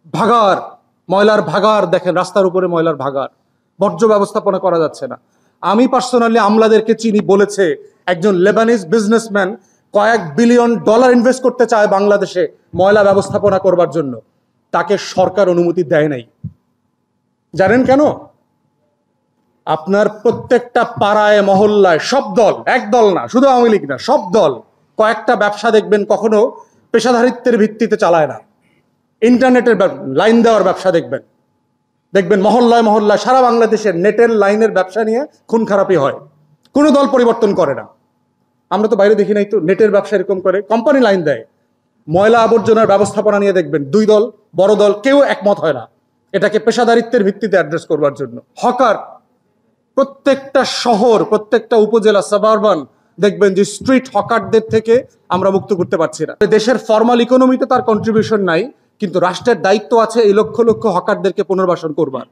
ভাগার, ময়লার ভাগার দেখেন, রাস্তার উপরে ময়লার ভাগার, বর্জ্য ব্যবস্থাপনা করা যাচ্ছে না। আমি পার্সোনালি আমলাদেরকে চিনি, বলেছে একজন লেবানিজ বিজনেসম্যান কয়েক বিলিয়ন ডলার ইনভেস্ট করতে চায় বাংলাদেশে ময়লা ব্যবস্থাপনা করবার জন্য, তাকে সরকার অনুমতি দেয় নাই। জানেন কেন? আপনার প্রত্যেকটা পাড়ায় মহল্লায় সব দল, এক দল না, শুধু আওয়ামী লীগ না, সব দল কয়েকটা ব্যবসা দেখবেন কখনো পেশাদারিত্বের ভিত্তিতে চালায় না। ইন্টারনেটের লাইন দেওয়ার ব্যবসা দেখবেন, দেখবেন মহল্লায় মহল্লায় সারা বাংলাদেশের নেটের লাইনের ব্যবসা নিয়ে খুন খারাপি হয়, কোনো দল পরিবর্তন করে না। আমরা তো বাইরে দেখি নাই তো, নেটের ব্যবসা এরকম করে, কোম্পানি লাইন দেয়। ময়লা আবর্জনার ব্যবস্থাপনা নিয়ে দেখবেন দুই দল, বড় দল, কেউ একমত হয় না এটাকে পেশাদারিত্বের ভিত্তিতে অ্যাড্রেস করবার জন্য। হকার, প্রত্যেকটা শহর, প্রত্যেকটা উপজেলা, সাবারবান দেখবেন যে স্ট্রিট হকারদের থেকে আমরা মুক্ত করতে পারছি না। দেশের ফর্মাল ইকোনমিতে তার কন্ট্রিবিউশন নাই, কিন্তু রাষ্ট্রের দায়িত্ব আছে এই লক্ষ লক্ষ হকারদেরকে পুনর্বাসন করবার।